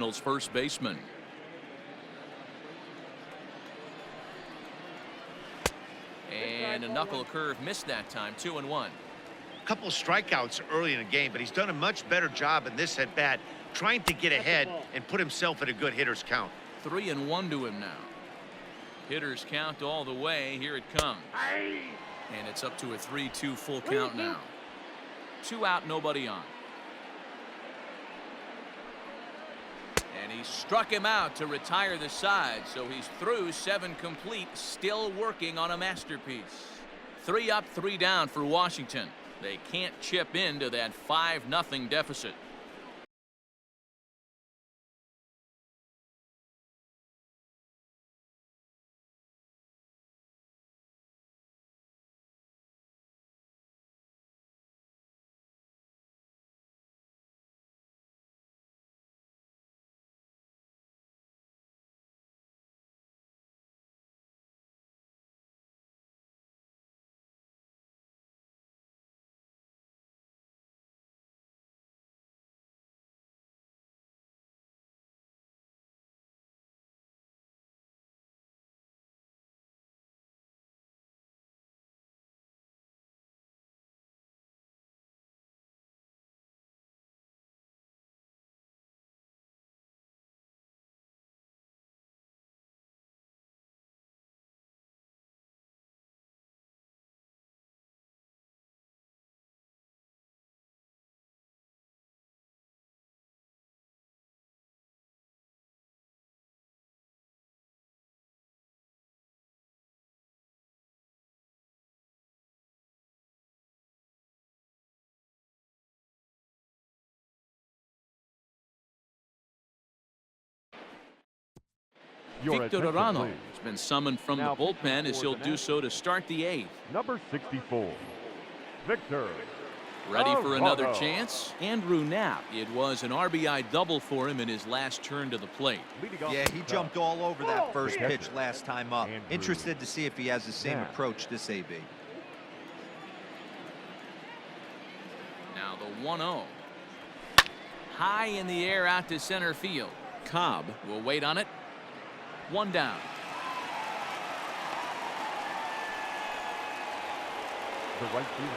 Cardinals first baseman. And a knuckle curve missed that time. 2-1. A couple strikeouts early in the game, but he's done a much better job in this at bat, trying to get ahead and put himself at a good hitter's count. 3-1 to him now. Hitter's count all the way. Here it comes. And it's up to a 3-2 full count now. 2 out, nobody on. And he struck him out to retire the side, so he's through 7 complete, still working on a masterpiece. 3 up, 3 down for Washington. They can't chip into that 5-0 deficit. Victor Arano has been summoned from the bullpen as he'll do so to start the 8th. Number 64, Victor. Ready for another chance? Andrew Knapp. It was an RBI double for him in his last turn to the plate. Yeah, he jumped all over that first pitch last time up. Interested to see if he has the same approach this AB. Now the 1-0. High in the air out to center field. Cobb will wait on it. 1 down.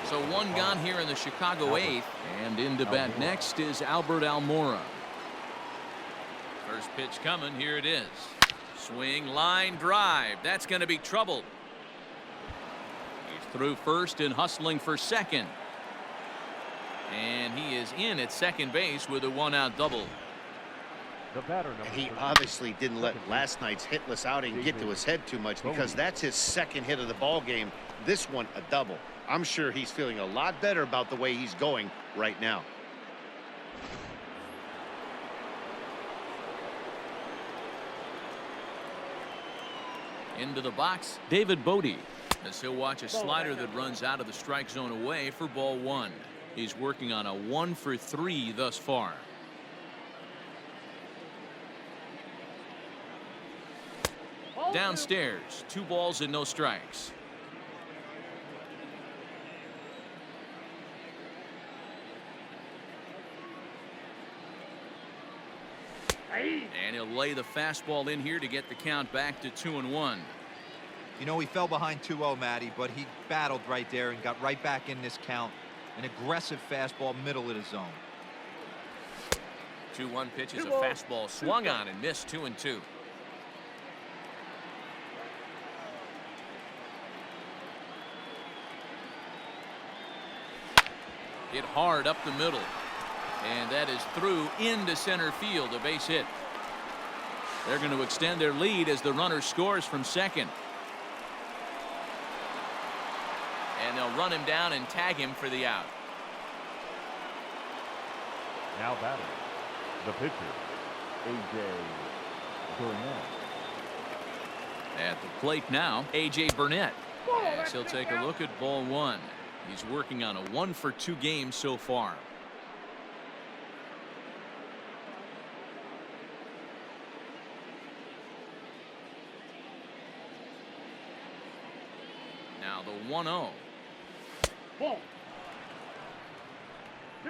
So 1 gone here in the Chicago 8th. And in to bat next is Albert Almora. First pitch coming. Here it is. Swing, line drive. That's going to be trouble. He's through first and hustling for second. And he is in at second base with a 1-out double. And he obviously didn't let last night's hitless outing get to his head too much, because that's his second hit of the ball game. This one a double. I'm sure he's feeling a lot better about the way he's going right now. Into the box, David Bodie, as he'll watch a slider that runs out of the strike zone away for ball 1. He's working on a 1 for 3 thus far. Downstairs, 2 balls and no strikes. And he'll lay the fastball in here to get the count back to 2-1. You know, he fell behind 2-0, Matty, but he battled right there and got right back in this count. An aggressive fastball, middle of the zone. 2-1 pitch is a fastball swung on and missed. 2-2. Hit hard up the middle. And that is through into center field, a base hit. They're going to extend their lead as the runner scores from second. And they'll run him down and tag him for the out. Now batting, the pitcher, A.J. Burnett. At the plate now, A.J. Burnett. As he'll take a look at ball 1. He's working on a 1 for 2 game so far. Now the 1-0.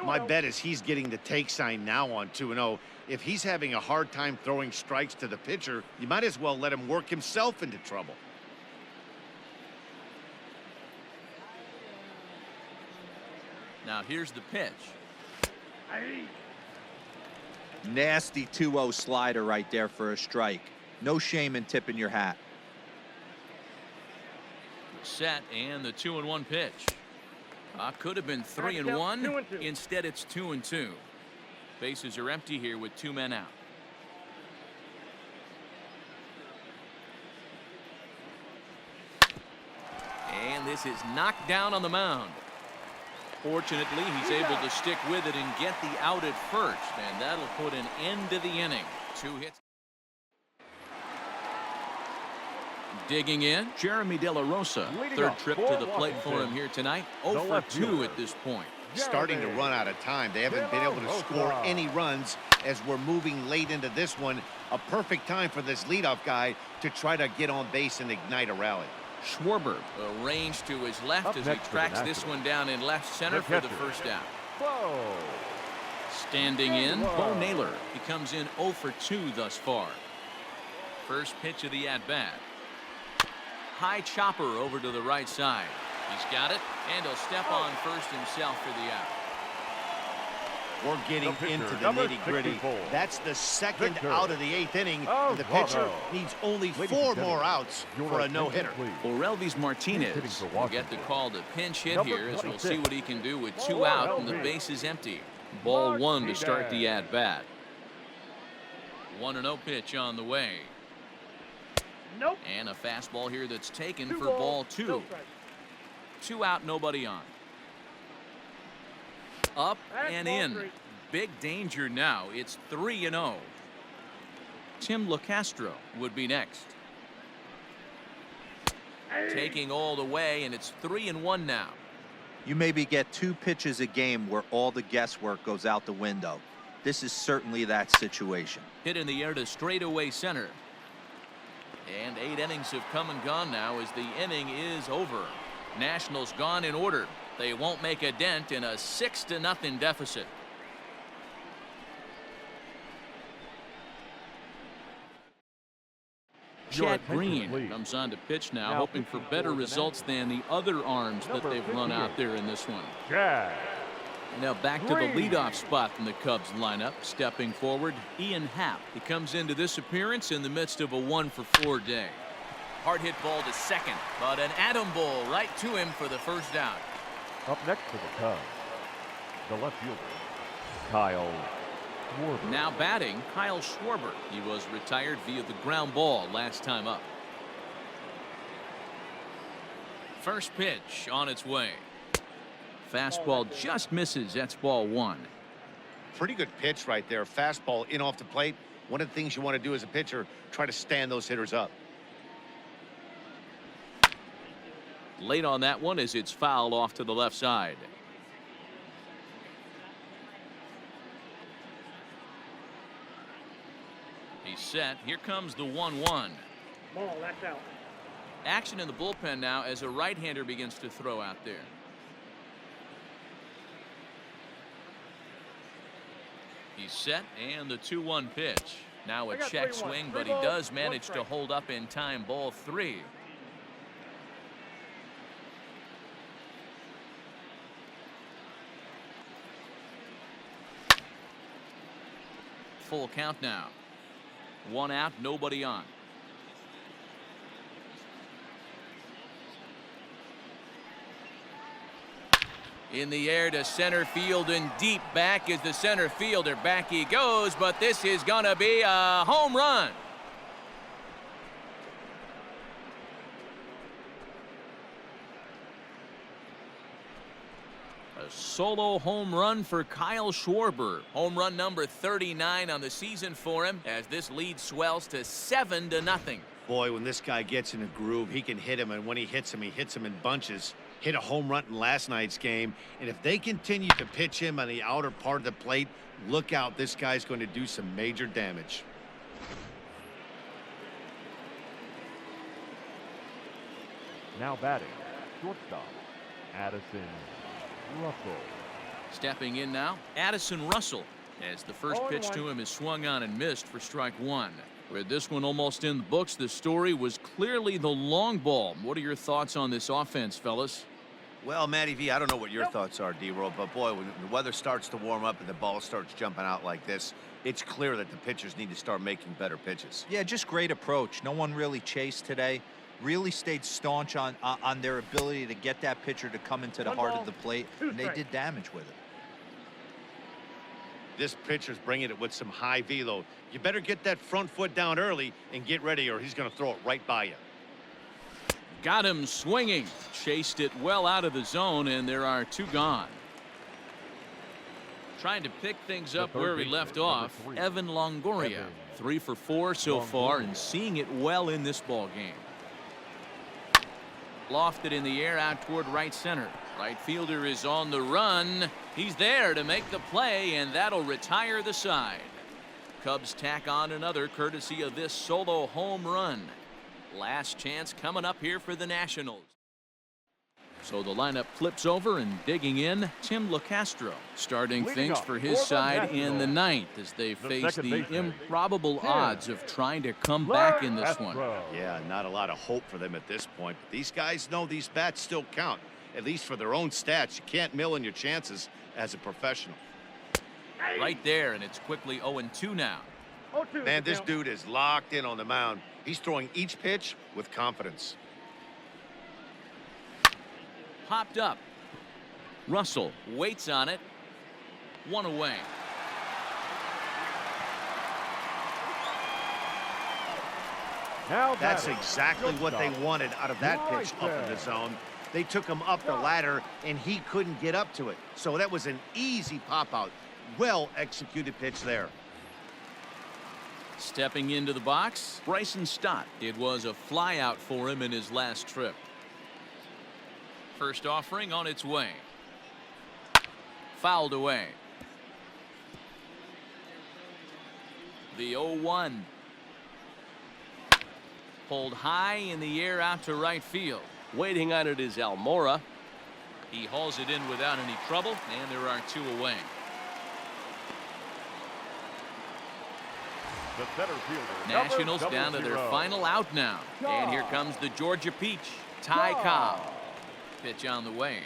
My bet is he's getting the take sign now on 2-0. If he's having a hard time throwing strikes to the pitcher, you might as well let him work himself into trouble. Now here's the pitch. Nasty 2-0 slider right there for a strike. No shame in tipping your hat. Set, and the 2-1 pitch. Could have been 3-1. Instead, it's 2-2. Bases are empty here with 2 men out. And this is knocked down on the mound. Fortunately, he's able to stick with it and get the out at first, and that'll put an end to the inning. 2 hits. Digging in, Jeremy De La Rosa. Third trip to the plate for him here tonight. 0 for 2 at this point. Starting to run out of time. They haven't been able to score any runs as we're moving late into this one. A perfect time for this leadoff guy to try to get on base and ignite a rally. Schwarber arranged to his left as he tracks this one down in left center for the first out. Standing in, Bo Naylor. He comes in 0 for 2 thus far. First pitch of the at-bat. High chopper over to the right side. He's got it, and he'll step on first himself for the out. We're getting into the nitty-gritty. That's the second out of the 8th inning, and the pitcher needs only 4 more outs for a no-hitter. Orelvis Martinez will get the call to pinch hit here, as we'll see what he can do with 2 out and the base is empty. Ball 1 to start the at-bat. 1-0 pitch on the way. And a fastball here that's taken for ball 2. 2 out, nobody on. Up and in. Big danger now. It's 3-0. Tim LaCastro would be next. Taking all the way, and it's 3-1 now. You maybe get 2 pitches a game where all the guesswork goes out the window. This is certainly that situation. Hit in the air to straightaway center. And 8 innings have come and gone now as the inning is over. Nationals gone in order. They won't make a dent in a 6-0 deficit. Chad Green comes on to pitch now, hoping for better results than the other arms that they've run out there in this one. Now back to the leadoff spot in the Cubs lineup. Stepping forward, Ian Happ. He comes into this appearance in the midst of a 1-for-4 day. Hard hit ball to second, but an atom ball right to him for the first out. Up next for the Cubs, the left fielder, Kyle Schwarber. Now batting, Kyle Schwarber. He was retired via the ground ball last time up. First pitch on its way. Fastball just misses. That's ball 1. Pretty good pitch right there. Fastball in off the plate. One of the things you want to do as a pitcher, try to stand those hitters up. Late on that one as it's fouled off to the left side. He's set. Here comes the 1-1. Ball, that's out. Action in the bullpen now as a right-hander begins to throw out there. He's set, and the 2-1 pitch. Now a check swing, but he does manage to hold up in time. Ball 3. Full count now. 1 out, nobody on. In the air to center field and deep. Back is the center fielder. Back he goes, but this is going to be a home run. A solo home run for Kyle Schwarber. Home run number 39 on the season for him as this lead swells to 7-0. Boy, when this guy gets in a groove, he can hit him, and when he hits him in bunches. Hit a home run in last night's game, and if they continue to pitch him on the outer part of the plate, look out. This guy's going to do some major damage. Now batting, shortstop, Addison Russell. Stepping in now, Addison Russell, as the first pitch to him is swung on and missed for strike one. With this one almost in the books, the story was clearly the long ball. What are your thoughts on this offense, fellas? Well, Matty V, I don't know what your thoughts are, D-Roll, but boy, when the weather starts to warm up and the ball starts jumping out like this, it's clear that the pitchers need to start making better pitches. Yeah, just great approach. No one really chased today. Really stayed staunch on their ability to get that pitcher to come into the heart of the plate, and they did damage with it. This pitcher's bringing it with some high velo. You better get that front foot down early and get ready, or he's going to throw it right by you. Got him swinging. Chased it well out of the zone, and there are two gone. Trying to pick things up where he left off, Evan Longoria. 3 for 4 so far, and seeing it well in this ball game. Lofted in the air out toward right center. Right fielder is on the run. He's there to make the play, and that'll retire the side. Cubs tack on another courtesy of this solo home run. Last chance coming up here for the Nationals. So the lineup flips over, and digging in, Tim LeCastro, starting things for his side in the ninth as they face the improbable odds of trying to come back in this one. Yeah, not a lot of hope for them at this point, but these guys know these bats still count, at least for their own stats. You can't mill in your chances as a professional. Right there, and it's quickly 0-2 now. Man, this dude is locked in on the mound. He's throwing each pitch with confidence. Popped up. Russell waits on it. One away. That's exactly what they wanted out of that pitch up in the zone. They took him up the ladder, and he couldn't get up to it. So that was an easy pop-out. Well-executed pitch there. Stepping into the box, Bryson Stott. It was a flyout for him in his last trip. First offering on its way. Fouled away. The 0-1. Pulled high in the air out to right field. Waiting on it is Almora. He hauls it in without any trouble, and there are two away. The center fielder, Nationals down to their final out now. And here comes the Georgia Peach, Ty Cobb. Pitch on the way.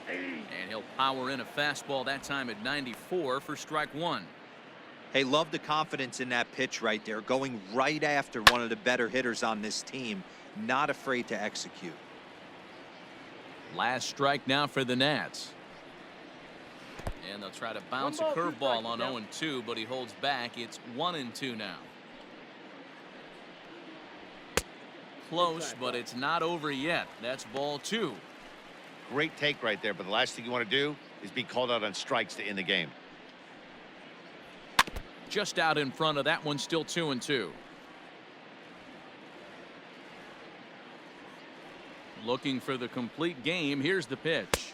And he'll power in a fastball that time at 94 for strike one. Hey, love the confidence in that pitch right there, going right after one of the better hitters on this team, not afraid to execute. Last strike now for the Nats. And they'll try to bounce a curveball on 0-2, but he holds back. It's 1-2 now. Close, but it's not over yet. That's ball two. Great take right there, but the last thing you want to do is be called out on strikes to end the game. Just out in front of that one, still 2-2. Looking for the complete game. Here's the pitch.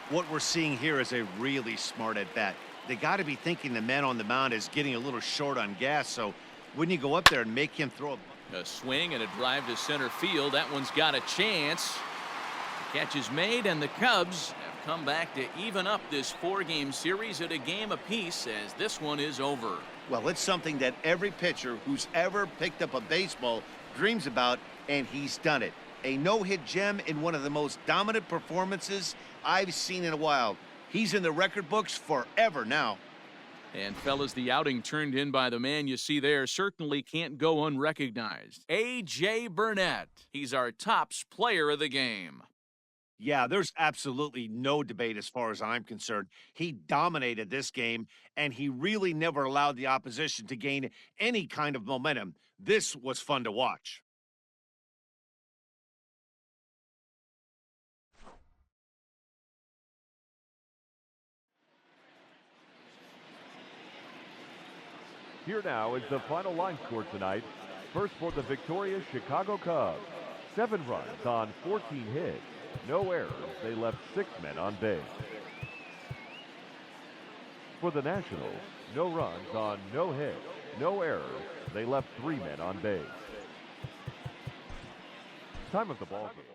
What we're seeing here is a really smart at bat. They got to be thinking the man on the mound is getting a little short on gas, so wouldn't you go up there and make him throw a swing and a drive to center field? That one's got a chance. The catch is made, and the Cubs have come back to even up this four-game series at a game apiece as this one is over. Well, it's something that every pitcher who's ever picked up a baseball dreams about, and he's done it. A no-hit gem in one of the most dominant performances I've seen in a while. He's in the record books forever now. And fellas, the outing turned in by the man you see there certainly can't go unrecognized. A.J. Burnett. He's our tops player of the game. Yeah, there's absolutely no debate as far as I'm concerned. He dominated this game, and he really never allowed the opposition to gain any kind of momentum. This was fun to watch. Here now is the final line score tonight. First for the victorious Chicago Cubs. 7 runs on 14 hits. No errors. They left 6 men on base. For the Nationals, no runs on no hits. No errors. They left 3 men on base. Time of the ball game.